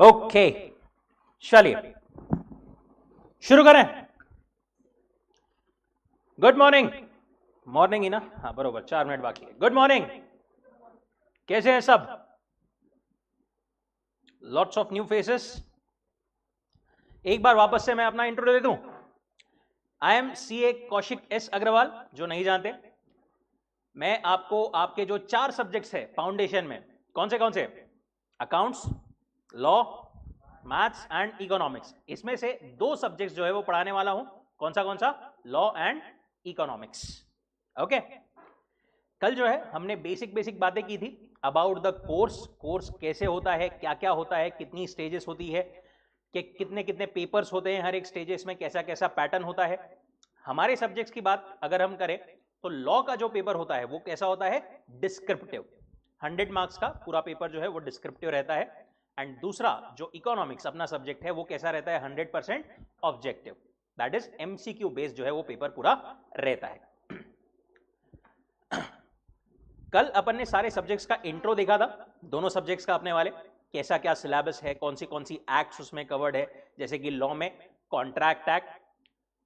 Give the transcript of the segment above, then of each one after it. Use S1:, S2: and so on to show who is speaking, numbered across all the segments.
S1: Okay, चलिए शुरू करें। Good morning. मॉर्निंग ही ना, हाँ बरोबर, 4 मिनट बाकी है। गुड मॉर्निंग, कैसे हैं सब? Lots of new faces. एक बार वापस से मैं अपना इंट्रो दे दूं। I am CA Kaushik S Agarwal. जो नहीं जानते, मैं आपको आपके जो 4 सब्जेक्ट्स है फाउंडेशन में, कौन से? Accounts, law, maths and economics. इसमें से 2 सब्जेक्ट्स जो है वो पढ़ाने वाला हूं। कौन सा? Law and economics. ओके। कल जो है हमने बेसिक बातें की थी अबाउट द कोर्स कैसे होता है, क्या क्या होता है, कितनी स्टेजेस होती है, कि कितने कितने पेपर्स होते हैं हर एक स्टेजेस में, कैसा कैसा पैटर्न होता है। हमारे सब्जेक्ट्स की बात अगर हम करें तो लॉ का जो पेपर होता है वो कैसा होता है? डिस्क्रिप्टिव। 100 मार्क्स का पूरा पेपर जो है वो डिस्क्रिप्टिव रहता है। एंड दूसरा जो इकोनॉमिक्स अपना सब्जेक्ट है वो कैसा रहता है? 100% objective. That is MCQ based जो है वो पेपर पूरा रहता है। कल अपन ने सारे सब्जेक्ट्स का इंट्रो देखा था, दोनों सब्जेक्ट्स का अपने वाले, कैसा क्या सिलेबस है, कौन सी एक्ट्स उसमें कवर्ड है। जैसे कि लॉ में contract act,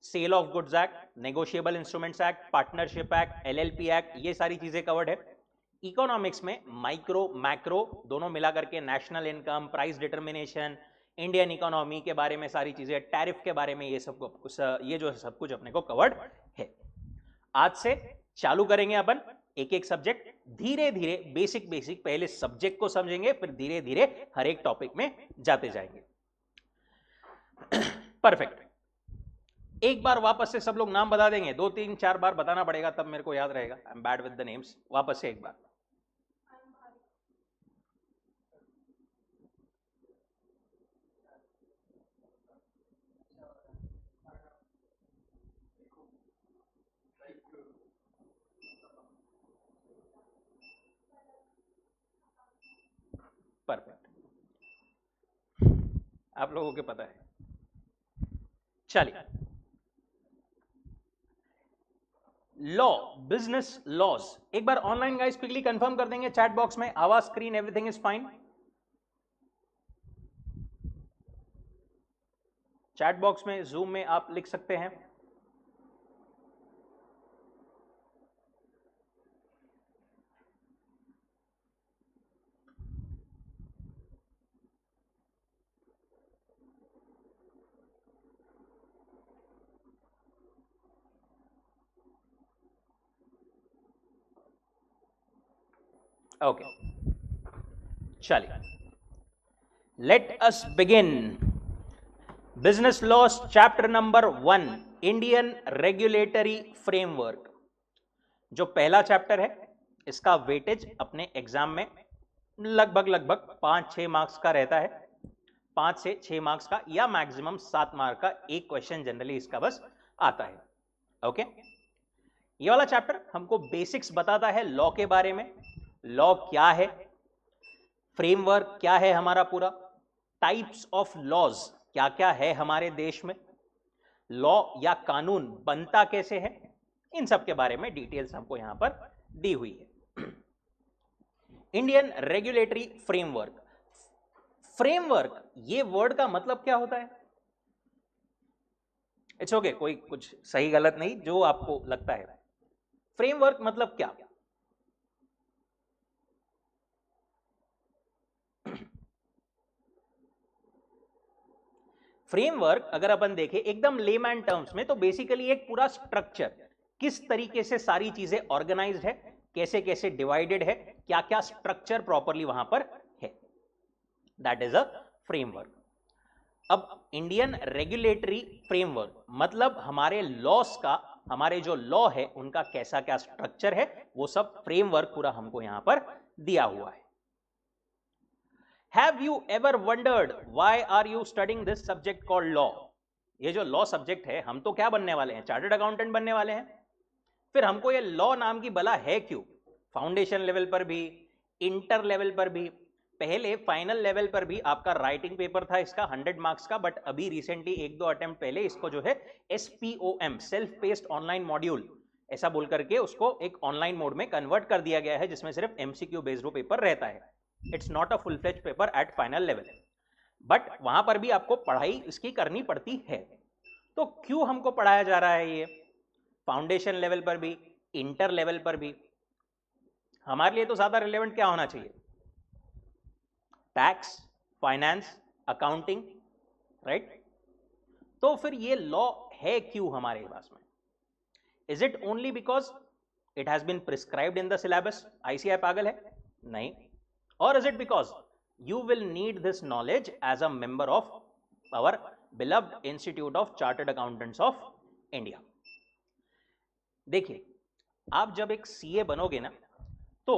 S1: sale of goods act, negotiable instruments act, partnership act, LLP act, ये सारी चीजें कवर्ड है। इकोनॉमिक्स में माइक्रो मैक्रो दोनों मिला करके national income, price determination, Indian economy के बारे में सारी चीजें, टैरिफ के बारे में, ये जो सब कुछ अपने को कवर्ड है। आज से चालू करेंगे अपन एक एक सब्जेक्ट, धीरे धीरे बेसिक पहले सब्जेक्ट को समझेंगे, फिर धीरे धीरे हर एक टॉपिक में जाते जाएंगे। परफेक्ट। एक बार वापस से सब लोग नाम बता देंगे, 2 3 4 बार बताना पड़ेगा तब मेरे को याद रहेगा। I am bad with the names. वापस से एक बार। परफेक्ट, आप लोगों को पता है। चलिए, लॉ, बिजनेस लॉज। एक बार ऑनलाइन गाइस क्विकली कंफर्म कर देंगे चैट बॉक्स में, आवाज, screen, everything is fine. Chat box में जूम में आप लिख सकते हैं। ओके, चलिए, let us begin. Business laws chapter number 1, Indian regulatory framework. जो पहला चैप्टर है इसका वेटेज अपने एग्जाम में लगभग 5-6 मार्क्स का रहता है। 5 से 6 मार्क्स का या मैक्सिमम 7 मार्क का एक क्वेश्चन जनरली इसका बस आता है। ओके। ये वाला चैप्टर हमको बेसिक्स बताता है लॉ के बारे में, लॉ क्या है, फ्रेमवर्क क्या है हमारा पूरा, टाइप्स ऑफ लॉज क्या क्या है हमारे देश में, लॉ या कानून बनता कैसे है, इन सब के बारे में डिटेल्स हमको यहां पर दी हुई है। Indian regulatory framework. फ्रेमवर्क, ये वर्ड का मतलब क्या होता है? इट्स ओके, कोई कुछ सही गलत नहीं, जो आपको लगता है। फ्रेमवर्क मतलब क्या? फ्रेमवर्क अगर अपन देखें एकदम लेमैन टर्म्स में तो बेसिकली एक पूरा स्ट्रक्चर, किस तरीके से सारी चीजें ऑर्गेनाइज्ड है, कैसे कैसे डिवाइडेड है, क्या क्या स्ट्रक्चर प्रॉपरली वहां पर है, दैट इज अ फ्रेमवर्क। अब इंडियन रेगुलेटरी फ्रेमवर्क मतलब हमारे लॉस का, हमारे जो लॉ है उनका कैसा क्या स्ट्रक्चर है, वो सब फ्रेमवर्क पूरा हमको यहां पर दिया हुआ है। Have you ever wondered why are you studying this subject called law? ये जो लॉ सब्जेक्ट है, हम तो क्या बनने वाले हैं? चार्टर्ड अकाउंटेंट बनने वाले हैं। फिर हमको ये लॉ नाम की बला है क्यों? फाउंडेशन लेवल पर भी, इंटर लेवल पर भी, पहले फाइनल लेवल पर भी आपका राइटिंग पेपर था इसका 100 मार्क्स का, बट अभी रिसेंटली 1-2 अटेम्प्ट पहले इसको जो है SPOM, self paced online module, ऐसा बोल करके उसको एक ऑनलाइन मोड में कन्वर्ट कर दिया गया है, जिसमें सिर्फ MCQ बेस्ड पेपर रहता है। It's not a full fledge paper at final level. But वहां पर भी आपको पढ़ाई इसकी करनी पड़ती है। तो क्यों हमको पढ़ाया जा रहा है ये फाउंडेशन लेवल पर भी, इंटर लेवल पर भी? हमारे लिए तो ज्यादा रिलेवेंट क्या होना चाहिए? Tax, finance, accounting, right? तो फिर ये लॉ है क्यों हमारे पास में? Is it only because it has been prescribed in the syllabus? ICAI पागल है? नहीं। और is it because you will need this knowledge as a member of our beloved Institute of Chartered Accountants of India. देखिए, आप जब एक CA बनोगे ना, तो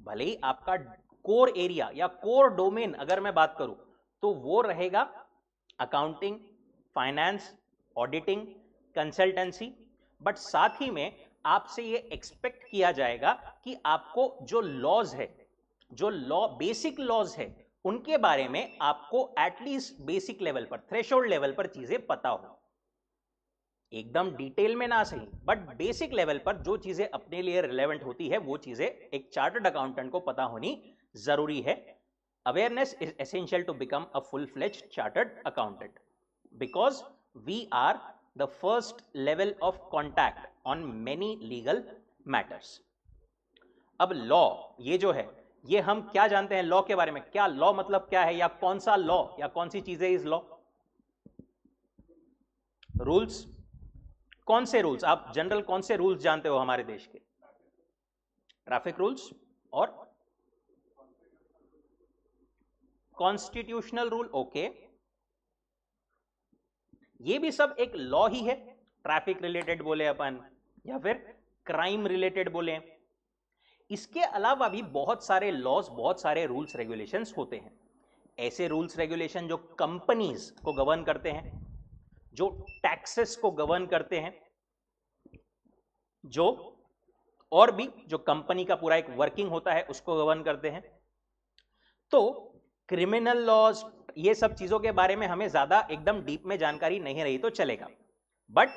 S1: भले ही आपका कोर एरिया या कोर डोमेन अगर मैं बात करूं तो वो रहेगा accounting, finance, auditing, consultancy, but साथ ही में आपसे ये एक्सपेक्ट किया जाएगा कि आपको जो लॉज है, जो लॉ बेसिक लॉज है, उनके बारे में आपको एटलीस्ट बेसिक लेवल पर, थ्रेशोल्ड लेवल पर चीजें पता हो। एकदम डिटेल में ना सही, बट बेसिक लेवल पर जो चीजें अपने लिए रिलेवेंट होती है वो चीजें एक चार्टर्ड अकाउंटेंट को पता होनी जरूरी है। Awareness is essential to become a full fledged chartered accountant because we are the first level of contact on many legal matters. अब लॉ ये जो है, ये हम क्या जानते हैं लॉ के बारे में? क्या लॉ मतलब क्या है, या कौन सा लॉ या कौन सी चीजें इज लॉ? रूल्स। कौन से रूल्स? आप जनरल कौन से रूल्स जानते हो हमारे देश के? ट्रैफिक रूल्स और कॉन्स्टिट्यूशनल रूल। ओके, ये भी सब एक लॉ ही है। ट्रैफिक रिलेटेड बोले अपन या फिर क्राइम रिलेटेड बोले। इसके अलावा भी बहुत सारे लॉज, बहुत सारे रूल्स रेगुलेशंस होते हैं। ऐसे रूल्स रेगुलेशन जो कंपनीज को गवर्न करते हैं, जो टैक्सेस को गवर्न करते हैं, जो और भी जो कंपनी का पूरा एक वर्किंग होता है उसको गवर्न करते हैं। तो क्रिमिनल लॉज, ये सब चीजों के बारे में हमें ज्यादा एकदम डीप में जानकारी नहीं रही तो चलेगा, बट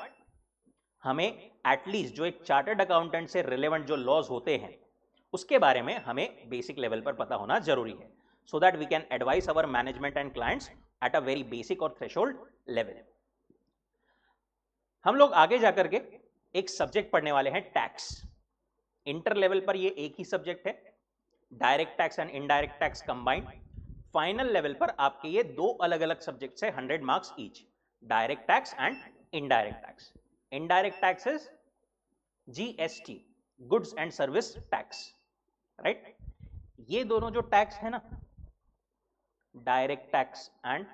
S1: हमें एटलीस्ट जो एक चार्टर्ड अकाउंटेंट से रिलेवेंट जो लॉज होते हैं उसके बारे में हमें बेसिक लेवल पर पता होना जरूरी है, so that we can advise our management and clients at a very basic or threshold level. हम लोग आगे जाकर के एक सब्जेक्ट पढ़ने वाले हैं, टैक्स। इंटर लेवल पर ये एक ही सब्जेक्ट है, direct tax and indirect tax combined. Final level पर आपके ये दो अलग अलग सब्जेक्ट्स है, 100 marks each, direct tax and indirect tax. Indirect tax is GST, goods and service tax, right? ये दोनों जो टैक्स है ना, डायरेक्ट टैक्स एंड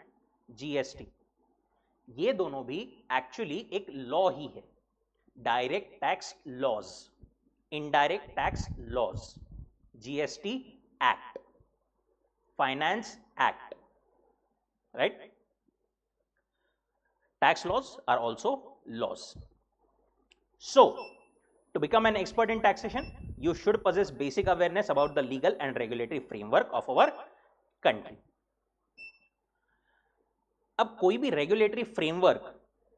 S1: जीएसटी, ये दोनों भी एक्चुअली एक लॉ ही है। Direct tax laws, indirect tax laws, GST act, finance act, right? Tax laws are also laws. So, to become an expert in taxation, you should possess basic awareness about the legal and regulatory framework of our country. अब कोई भी regulatory framework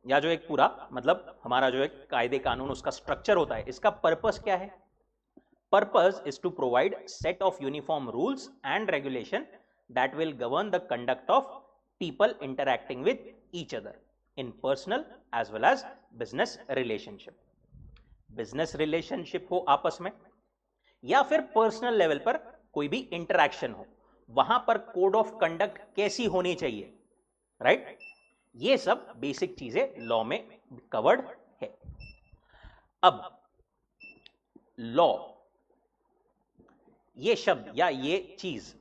S1: या जो एक पूरा मतलब हमारा जो एक कायदे कानून उसका स्ट्रक्चर होता है, इसका पर्पस क्या है? Purpose is to provide set of uniform rules and regulation that will govern the conduct of people interacting with each other in personal as well as business relationship. Business relationship हो आपस में या फिर personal level पर कोई भी interaction हो, वहां पर कोड ऑफ कंडक्ट कैसी होनी चाहिए, राइट? ये सब बेसिक चीजें लॉ में कवर्ड है। अब लॉ ये शब्द या ये चीज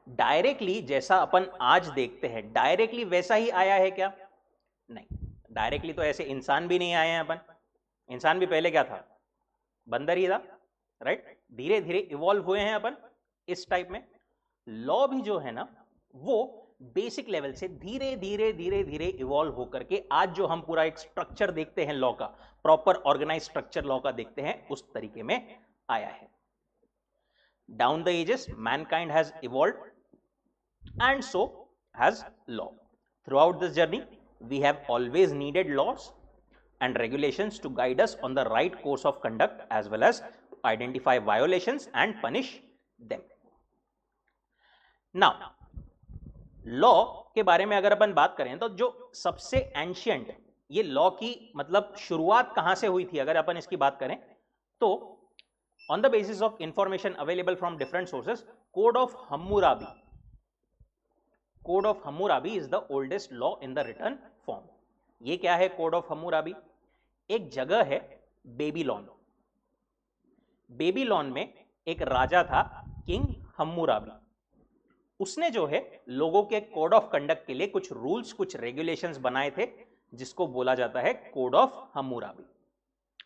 S1: डायरेक्टली जैसा अपन आज देखते हैं डायरेक्टली वैसा ही आया है क्या? नहीं, डायरेक्टली तो ऐसे इंसान भी नहीं आए हैं अपन। इंसान भी पहले क्या था? बंदर ही था, राइट? धीरे धीरे इवॉल्व हुए हैं अपन इस टाइप में। लॉ भी जो है ना वो बेसिक लेवल से धीरे धीरे धीरे धीरे इवॉल्व होकर के आज जो हम पूरा एक स्ट्रक्चर देखते हैं लॉ का, प्रॉपर ऑर्गेनाइज स्ट्रक्चर लॉ का देखते हैं, उस तरीके में आया है। Down the ages mankind has evolved and so has law. Throughout this journey we have always needed laws and regulations to guide us on the right course of conduct as well as to identify violations and punish them. Now, law के बारे में अगर अपन बात करें तो जो सबसे ancient ये लॉ की मतलब शुरुआत कहां से हुई थी अगर अपन इसकी बात करें तो on the basis of information available from different sources, code of Hammurabi, code of Hammurabi is the oldest law in the written form. ये क्या है कोड ऑफ हम्मुराबी? एक जगह है बेबीलोन। बेबीलोन में एक राजा था किंग हम्मुराबी। उसने जो है लोगों के कोड ऑफ कंडक्ट के लिए कुछ रूल्स कुछ रेगुलेशंस बनाए थे जिसको बोला जाता है कोड ऑफ हम्मुराबी।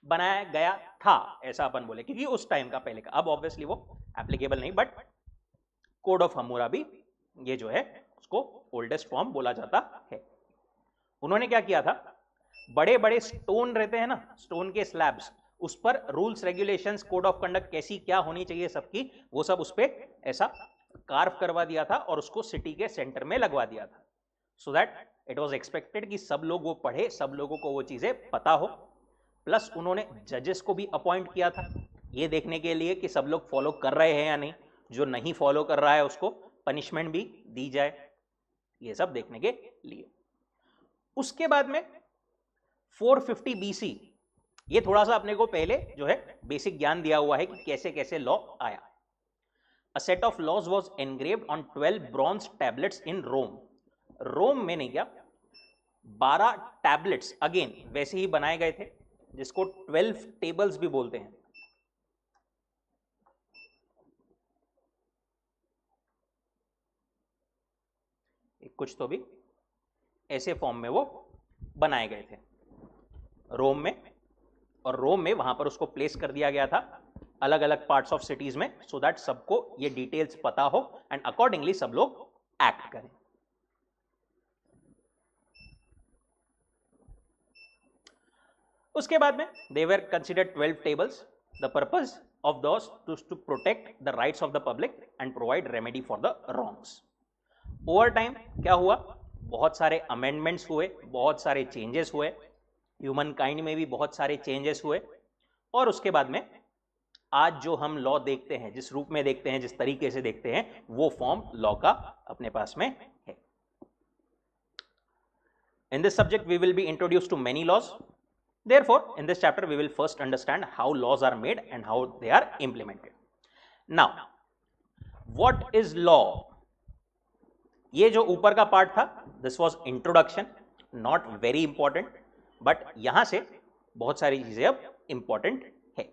S1: बनाया गया था ऐसा अपन बोले क्योंकि उस टाइम का पहले का, अब ऑब्वियसली वो एप्लीकेबल नहीं, बट कोड ऑफ हम्मुराबी ये जो है उसको ओल्डेस्ट फॉर्म बोला जाता है। उन्होंने क्या किया था, बड़े बड़े स्टोन रहते हैं ना, स्टोन के स्लैब्स, उस पर rules regulations code of conduct कैसी क्या होनी चाहिए सबकी, वो सब उस पर ऐसा कार्व करवा दिया था और उसको सिटी के सेंटर में लगवा दिया था, so that it was expected कि सब लोग वो पढ़े, सब लोगों को वो चीजें पता हो। प्लस उन्होंने जजेस को भी अपॉइंट किया था ये देखने के लिए कि सब लोग फॉलो कर रहे हैं या नहीं, जो नहीं फॉलो कर रहा है उसको पनिशमेंट भी दी जाए, ये सब देखने के लिए। उसके बाद में 450 BC, ये थोड़ा सा अपने को पहले जो है बेसिक ज्ञान दिया हुआ है कि कैसे कैसे लॉ आया। A set of laws was engraved on 12 bronze tablets in Rome. रोम में नहीं क्या, 12 टैबलेट्स अगेन वैसे ही बनाए गए थे जिसको 12 टेबल्स भी बोलते हैं। कुछ तो भी ऐसे फॉर्म में वो बनाए गए थे रोम में, और रोम में वहां पर उसको प्लेस कर दिया गया था अलग अलग पार्ट्स ऑफ सिटीज में, सो दैट सबको ये डिटेल्स पता हो एंड अकॉर्डिंगली सब लोग एक्ट करें। उसके बाद में they were considered 12 tables, the purpose of those to protect the rights of the public and provide remedy for the wrongs. Over time क्या हुआ, बहुत सारे अमेंडमेंट्स हुए, बहुत सारे चेंजेस हुए, ह्यूमन काइंड में भी बहुत सारे चेंजेस हुए, और उसके बाद में आज जो हम लॉ देखते हैं, जिस रूप में देखते हैं, जिस तरीके से देखते हैं, वो फॉर्म लॉ का अपने पास में है। In this subject we will be introduced to many laws. Therefore, in this chapter we will first understand how laws are made and how they are implemented. Now, what is law? ये जो ऊपर का part था, this was introduction, not very important, but यहां से बहुत सारी चीजें अब इंपॉर्टेंट है।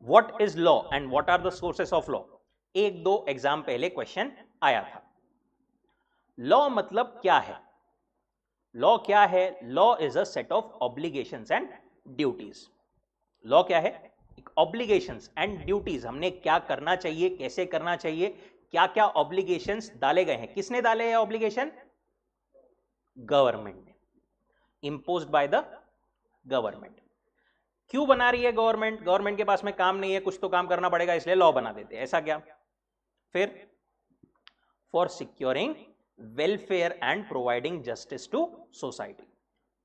S1: What is law and what are the sources of law? एक दो एग्जाम पहले क्वेश्चन आया था। लॉ मतलब क्या है? लॉ क्या है? Law is a set of obligations and duties. Law क्या है? ऑब्लिगेशंस एंड ड्यूटीज, हमने क्या करना चाहिए, कैसे करना चाहिए, क्या क्या ऑब्लिगेशंस डाले गए हैं। किसने डाले हैं ऑब्लिगेशन? गवर्नमेंट ने, इंपोज्ड बाय द गवर्नमेंट। क्यों बना रही है गवर्नमेंट? गवर्नमेंट के पास में काम नहीं है, कुछ तो काम करना पड़ेगा, इसलिए लॉ बना देते हैं, ऐसा क्या? फिर for securing welfare and providing justice to society,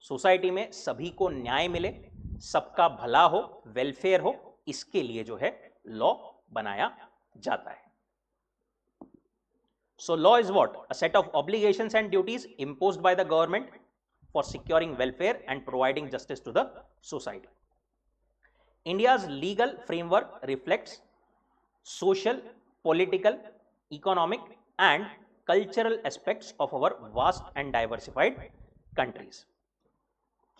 S1: society में सभी को न्याय मिले, सबका भला हो, वेलफेयर हो, इसके लिए जो है लॉ बनाया जाता है। So law is what? A set of obligations and duties imposed by the government for securing welfare and providing justice to the society. India's legal framework reflects social, political, economic and cultural aspects of our vast and diversified countries.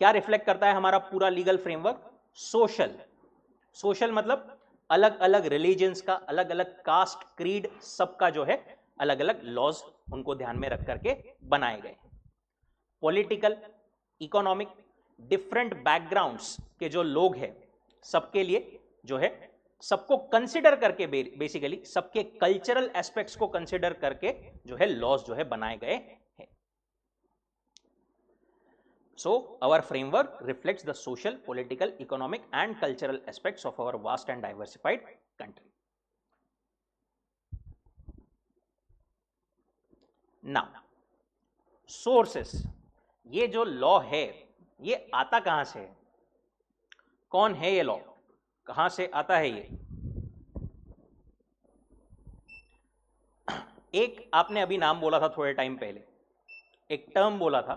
S1: क्या reflect करता है हमारा पूरा legal framework? Social, social मतलब अलग अलग religions का, अलग अलग कास्ट, क्रीड, सबका जो है अलग अलग लॉज उनको ध्यान में रख करके बनाए गए। पॉलिटिकल, इकोनॉमिक, डिफरेंट बैकग्राउंड्स के जो लोग हैं सबके लिए जो है सबको कंसिडर करके, बेसिकली सबके कल्चरल एस्पेक्ट्स को कंसिडर करके जो है लॉज जो है बनाए गए हैं। So our framework reflects the social, political, economic and cultural aspects of our vast and diversified country. Now sources, ये जो लॉ है ये आता कहां से है? कौन है ये लॉ? कहां से आता है ये? एक आपने अभी नाम बोला था थोड़े टाइम पहले, एक टर्म बोला था,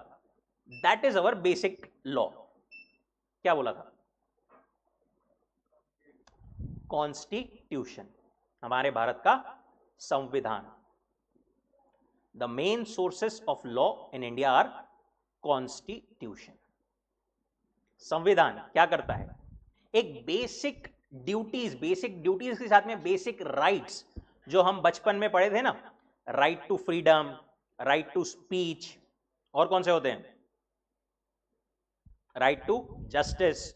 S1: that is our basic law. क्या बोला था? कॉन्स्टिट्यूशन, हमारे भारत का संविधान। The main sources of law in India are constitution. संविधान क्या करता है? एक बेसिक ड्यूटीज के साथ में बेसिक राइट्स जो हम बचपन में पढ़े थे ना, right to freedom, right to speech, और कौन से होते हैं? Right to justice,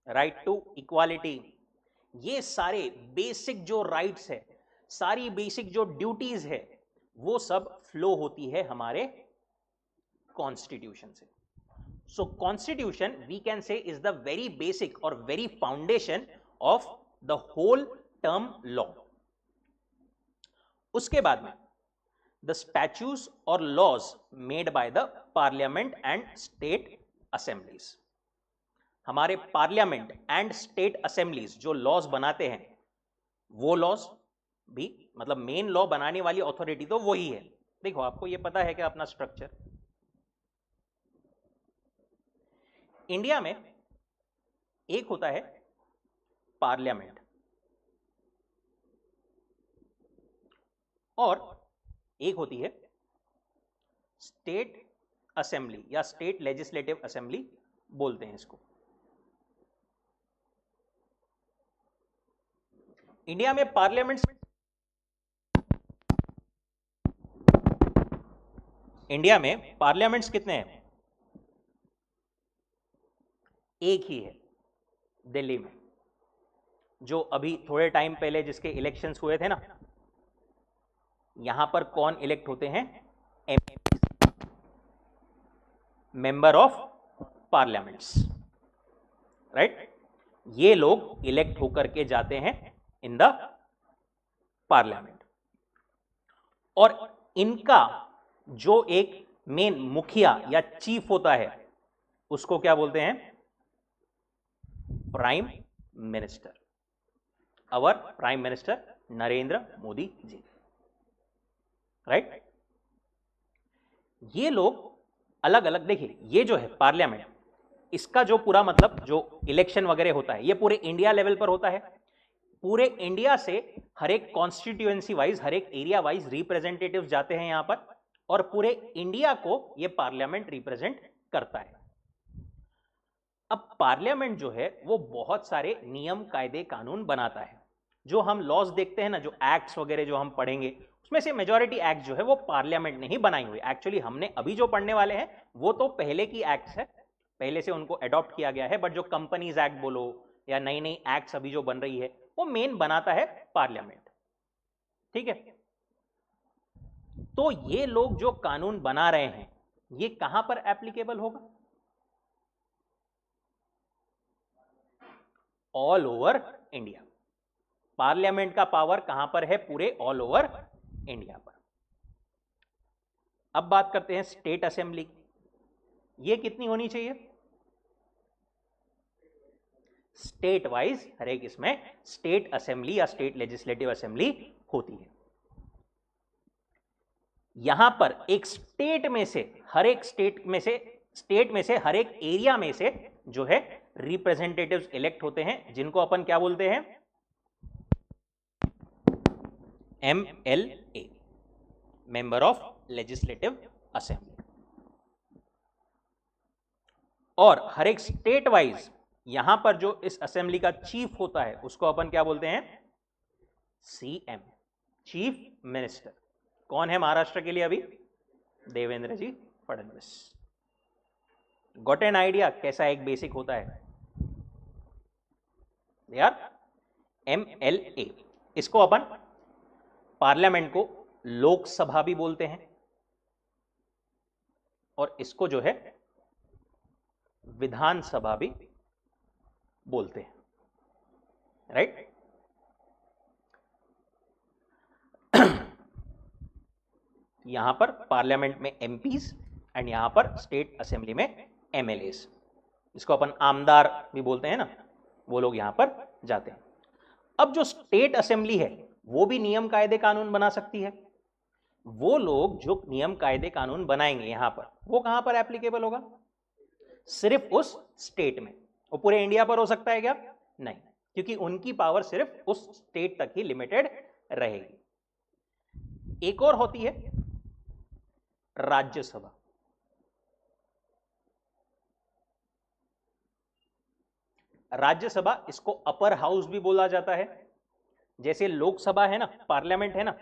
S1: right to equality. ये सारे बेसिक जो राइट्स है, सारी बेसिक जो ड्यूटीज है, वो सब फ्लो होती है हमारे कॉन्स्टिट्यूशन से। So constitution we can say is the very basic और very foundation of the whole term law. उसके बाद में द स्टैट्यूट्स और laws made by the parliament and state assemblies. हमारे पार्लियामेंट एंड स्टेट असेंबलीज जो laws बनाते हैं, वो लॉज भी, मतलब मेन लॉ बनाने वाली अथॉरिटी तो वही है। देखो, आपको ये पता है कि अपना स्ट्रक्चर इंडिया में एक होता है पार्लियामेंट और एक होती है स्टेट असेंबली या स्टेट लेजिस्लेटिव असेंबली बोलते हैं इसको। इंडिया में पार्लियामेंट्स कितने हैं? एक ही है, दिल्ली में, जो अभी थोड़े टाइम पहले जिसके इलेक्शंस हुए थे ना, यहां पर कौन इलेक्ट होते हैं? Member of parliaments, right? ये लोग इलेक्ट होकर के जाते हैं इन द पार्लियामेंट, और इनका जो एक मेन मुखिया या चीफ होता है, उसको क्या बोलते हैं? Prime minister. Our prime minister Narendra Modi ji, right? ये लोग अलग अलग, देखिए ये जो है पार्लियामेंट, इसका जो पूरा मतलब जो इलेक्शन वगैरह होता है, ये पूरे इंडिया लेवल पर होता है। पूरे इंडिया से हर एक कॉन्स्टिट्यूएंसी वाइज, हर एक एरिया वाइज रिप्रेजेंटेटिव्स जाते हैं यहां पर, और पूरे इंडिया को ये पार्लियामेंट रिप्रेजेंट करता है। अब पार्लियामेंट जो है वो बहुत सारे नियम, कायदे, कानून बनाता है। जो हम लॉज देखते हैं ना, जो एक्ट्स वगैरह जो हम पढ़ेंगे, उसमें से मेजॉरिटी एक्ट जो है वो पार्लियामेंट ने ही बनाई हुई। एक्चुअली हमने अभी जो पढ़ने वाले हैं वो तो पहले की एक्ट्स है, पहले से उनको अडॉप्ट किया गया है। बट जो कंपनीज एक्ट बोलो या नई नई एक्ट्स अभी जो बन रही है, वो मेन बनाता है पार्लियामेंट, ठीक है? तो ये लोग जो कानून बना रहे हैं, ये कहां पर एप्लीकेबल होगा? All over India. पार्लियामेंट का पावर कहां पर है? पूरे ऑल ओवर इंडिया पर। अब बात करते हैं स्टेट असेंबली की। ये कितनी होनी चाहिए? स्टेट वाइज हर एक इसमें स्टेट असेंबली या स्टेट लेजिस्लेटिव असेंबली होती है। यहां पर एक स्टेट में से हर एक हर एक एरिया में से जो है रिप्रेजेंटेटिव्स इलेक्ट होते हैं, जिनको अपन क्या बोलते हैं? MLA, member of legislative assembly. और हर एक स्टेट वाइज यहां पर जो इस असेंबली का चीफ होता है, उसको अपन क्या बोलते हैं? CM, chief minister. कौन है महाराष्ट्र के लिए अभी? देवेंद्र जी फडणवीस। गॉट एन आइडिया कैसा एक बेसिक होता है यार? MLA, इसको अपन पार्लियामेंट को लोकसभा भी बोलते हैं, और इसको जो है विधानसभा भी बोलते हैं, राइट? यहां पर पार्लियामेंट में MPs एंड यहां पर स्टेट असेंबली में MLAs। इसको अपन आमदार भी बोलते हैं ना, वो लोग यहां पर जाते हैं। अब जो स्टेट असेंबली है वो भी नियम, कायदे, कानून बना सकती है। वो लोग जो नियम कायदे कानून बनाएंगे यहां पर, वो कहां पर एप्लीकेबल होगा? सिर्फ उस स्टेट में। वो पूरे इंडिया पर हो सकता है क्या? नहीं, क्योंकि उनकी पावर सिर्फ उस स्टेट तक ही लिमिटेड रहेगी। एक और होती है राज्यसभा। राज्यसभा, इसको अपर हाउस भी बोला जाता है। जैसे लोकसभा है ना, पार्लियामेंट है ना,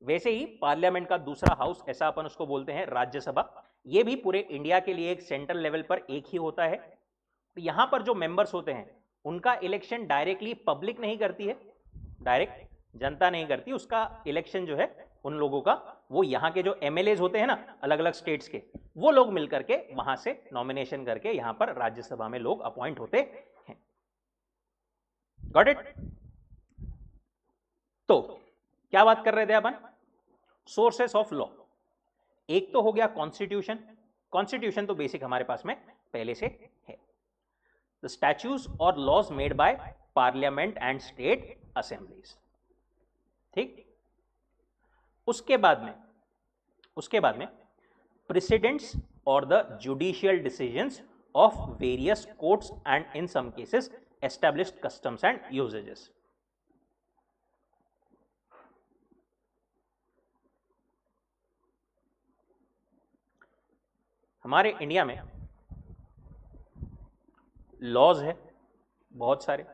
S1: वैसे ही पार्लियामेंट का दूसरा हाउस, ऐसा अपन उसको बोलते हैं राज्यसभा। ये भी पूरे इंडिया के लिए एक सेंट्रल लेवल पर एक ही होता है। तो यहां पर जो मेंबर्स होते हैं उनका इलेक्शन डायरेक्टली पब्लिक नहीं करती है, डायरेक्ट जनता नहीं करती। उसका इलेक्शन जो है उन लोगों का, वो यहाँ के जो एमएलए होते हैं ना अलग अलग स्टेट्स के, वो लोग मिलकर के वहां से नॉमिनेशन करके यहां पर राज्यसभा में लोग अपॉइंट होते हैं। Got it? तो क्या बात कर रहे थे अपन? Sources of law. एक तो हो गया कॉन्स्टिट्यूशन। कॉन्स्टिट्यूशन तो बेसिक हमारे पास में पहले से है। द स्टैट्यूज और laws made by parliament and state assemblies. ठीक। उसके बाद में प्रेसिडेंट्स और the judicial decisions of various courts and in some cases established customs and usages. हमारे इंडिया में लॉज है बहुत सारे।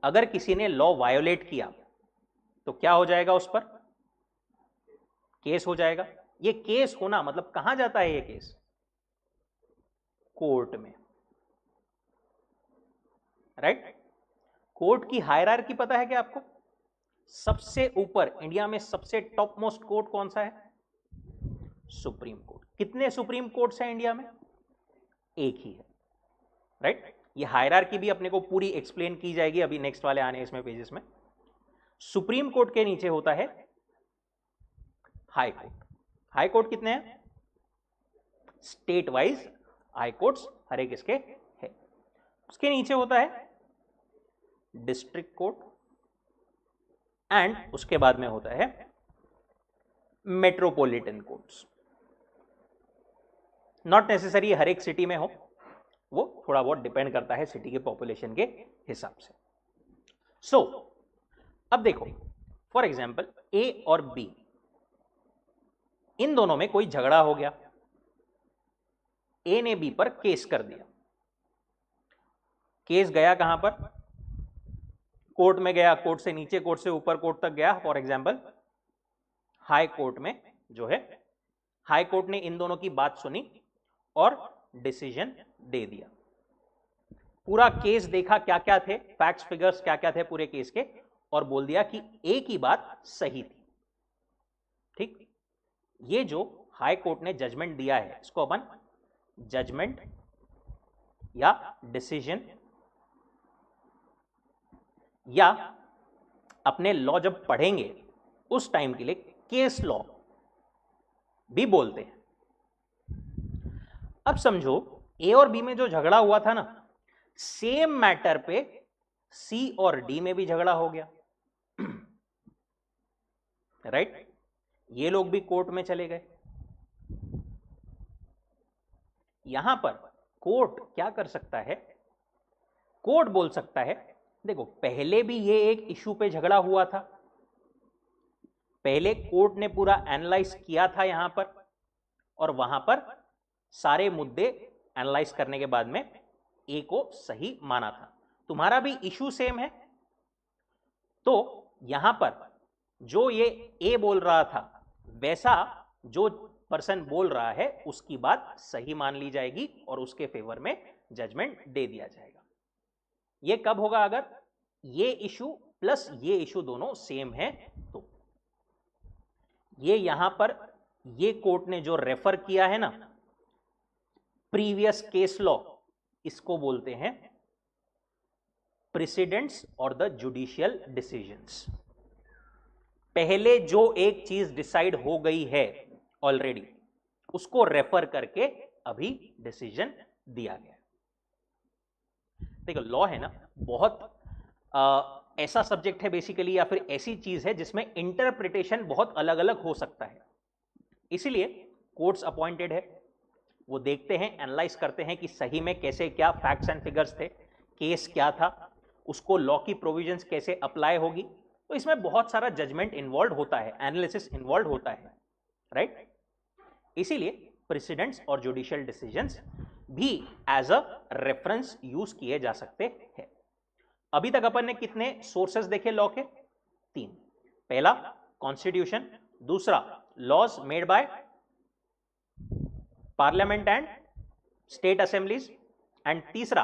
S1: अगर किसी ने लॉ वायोलेट किया तो क्या हो जाएगा? उस पर केस हो जाएगा। ये केस होना मतलब कहां जाता है ये केस? कोर्ट में, राइट? कोर्ट की हायरार्की पता है क्या आपको? सबसे ऊपर इंडिया में सबसे टॉप मोस्ट कोर्ट कौन सा है? Supreme court. कितने सुप्रीम कोर्ट्स हैं इंडिया में? एक ही है, राइट? ये हायरार्की भी अपने को पूरी एक्सप्लेन की जाएगी अभी नेक्स्ट वाले आने इसमें पेजेस में। सुप्रीम कोर्ट के नीचे होता है हाई कोर्ट। हाई कोर्ट कितने हैं? स्टेट वाइज हाई कोर्ट्स हर एक इसके है। उसके नीचे होता है डिस्ट्रिक्ट कोर्ट एंड उसके बाद में होता है मेट्रोपॉलिटन कोर्ट्स। नॉट नेसेसरी हर एक सिटी में हो, वो थोड़ा बहुत डिपेंड करता है सिटी के पॉपुलेशन के हिसाब से। सो अब देखो, फॉर एग्जांपल ए और बी, इन दोनों में कोई झगड़ा हो गया। ए ने बी पर केस कर दिया। केस गया कहां पर? कोर्ट में गया। कोर्ट से नीचे, कोर्ट से ऊपर, कोर्ट तक गया। फॉर एग्जांपल हाई कोर्ट में जो है, हाई कोर्ट ने इन दोनों की बात सुनी और डिसीजन दे दिया। पूरा केस देखा, क्या क्या थे फैक्ट्स फिगर्स, क्या क्या थे पूरे केस के, और बोल दिया कि ए की बात सही थी। ठीक। ये जो हाई कोर्ट ने जजमेंट दिया है इसको अपन जजमेंट या डिसीजन या अपने लॉ जब पढ़ेंगे उस टाइम के लिए केस लॉ भी बोलते हैं। अब समझो ए और बी में जो झगड़ा हुआ था ना, सेम मैटर पे सी और डी में भी झगड़ा हो गया, राइट? ये लोग भी कोर्ट में चले गए। यहां पर कोर्ट क्या कर सकता है? कोर्ट बोल सकता है, देखो पहले भी ये एक इशू पे झगड़ा हुआ था, पहले कोर्ट ने पूरा एनालाइज किया था यहां पर, और वहां पर सारे मुद्दे एनालाइज करने के बाद में ए को सही माना था। तुम्हारा भी इशू सेम है, तो यहां पर जो ये ए बोल रहा था वैसा जो पर्सन बोल रहा है उसकी बात सही मान ली जाएगी और उसके फेवर में जजमेंट दे दिया जाएगा। ये कब होगा? अगर ये इशू प्लस ये इशू दोनों सेम है तो। ये यहां पर ये कोर्ट ने जो रेफर किया है ना प्रीवियस केस लॉ, इसको बोलते हैं प्रेसिडेंट्स और द जुडिशियल डिसीजंस। पहले जो एक चीज डिसाइड हो गई है ऑलरेडी, उसको रेफर करके अभी डिसीजन दिया गया। देखो लॉ है ना बहुत ऐसा सब्जेक्ट है बेसिकली, या फिर ऐसी चीज है जिसमें इंटरप्रिटेशन बहुत अलग अलग हो सकता है, इसीलिए कोर्ट्स अपॉइंटेड है। वो देखते हैं, एनालाइज करते हैं कि सही में कैसे क्या फैक्ट्स एंड फिगर्स थे, केस क्या था, उसको लॉ की प्रोविजंस कैसे अप्लाई होगी। तो इसमें बहुत सारा जजमेंट इन्वॉल्व होता है, एनालिसिस इन्वॉल्व होता है, राइट। इसीलिए प्रेसिडेंट्स और जुडिशियल डिसीजंस भी एज अ रेफरेंस यूज किए जा सकते हैं। अभी तक अपन ने कितने सोर्सेस देखे लॉ के? 3। पहला कॉन्स्टिट्यूशन, दूसरा laws made by parliament and state assemblies, and तीसरा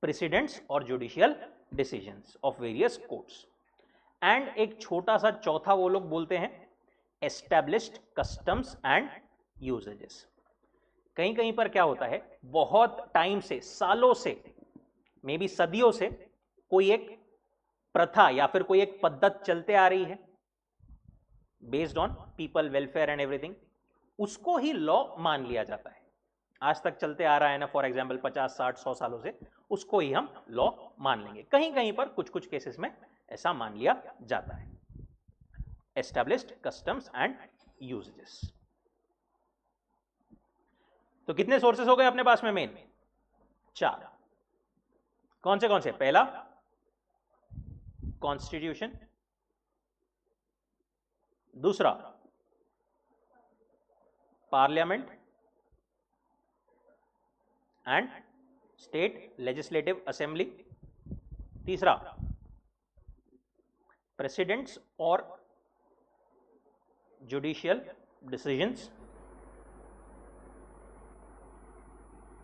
S1: प्रेसिडेंट्स और judicial decisions of various courts. And एक छोटा सा चौथा वो लोग बोलते हैं एस्टैब्लिश्ड कस्टम्स एंड यूजेजेस। कहीं कहीं पर क्या होता है, बहुत टाइम से, सालों से, मे बी सदियों से कोई एक प्रथा या फिर कोई एक पद्धति चलते आ रही है based on people welfare and everything, उसको ही लॉ मान लिया जाता है। आज तक चलते आ रहा है ना, फॉर एग्जाम्पल 50, 60, 100 सालों से, उसको ही हम लॉ मान लेंगे। कहीं कहीं पर कुछ कुछ केसेस में ऐसा मान लिया जाता है। Established customs and uses. तो कितने सोर्सेस हो गए अपने पास में? मेन 4। कौन से? पहला कॉन्स्टिट्यूशन, दूसरा parliament and state legislative assembly, तीसरा प्रेसिडेंट्स और judicial decisions,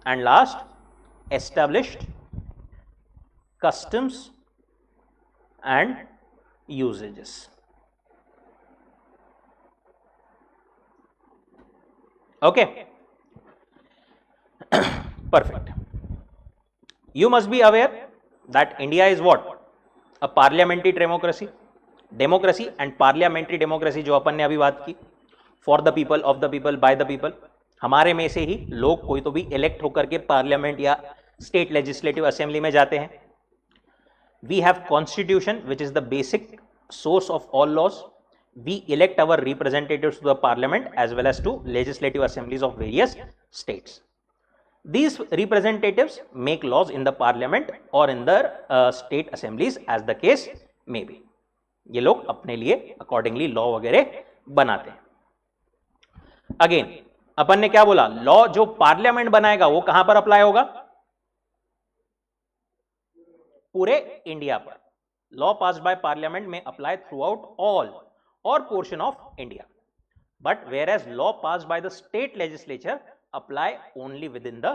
S1: and last established customs and usages. Okay, perfect. You must be aware that India is what? A parliamentary democracy. Democracy and parliamentary democracy जो अपन ने अभी बात की, for the people, of the people, by the people. हमारे में से ही लोग कोई तो भी इलेक्ट होकर के पार्लियामेंट या स्टेट लेजिस्लेटिव असेंबली में जाते हैं। We have constitution which is the basic source of all laws. We elect our representatives to the parliament as well as to legislative assemblies of various states. These representatives make laws in the parliament or in the state assemblies as the case may be. ये लोग अपने लिए accordingly law वगैरह बनाते हैं। Again अपन ने क्या बोला, लॉ जो पार्लियामेंट बनाएगा वो कहां पर अप्लाई होगा? पूरे इंडिया पर। लॉ पास्ड बाय पार्लियामेंट में apply throughout all or portion of India, but whereas law passed by the state legislature apply only within the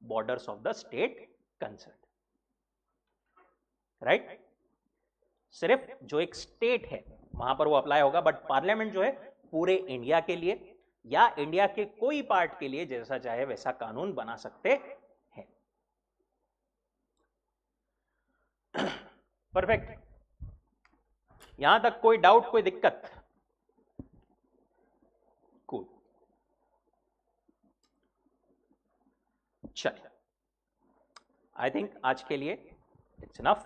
S1: borders of the state concerned, right? सिर्फ जो एक state है वहां पर वो apply होगा, but parliament जो है पूरे इंडिया के लिए या इंडिया के कोई पार्ट के लिए जैसा चाहे वैसा कानून बना सकते हैं। परफेक्ट। यहां तक कोई डाउट, कोई दिक्कत? कूल। चलिए, आई थिंक आज के लिए इट्स इनफ।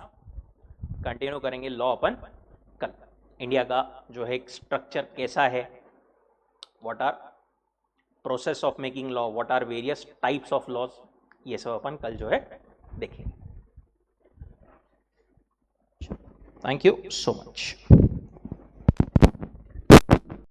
S1: कंटिन्यू करेंगे लॉ अपन कल। इंडिया का जो है स्ट्रक्चर कैसा है, what are process of making law, what are various types of laws, ये सब अपन कल जो है देखेंगे। Thank you so much.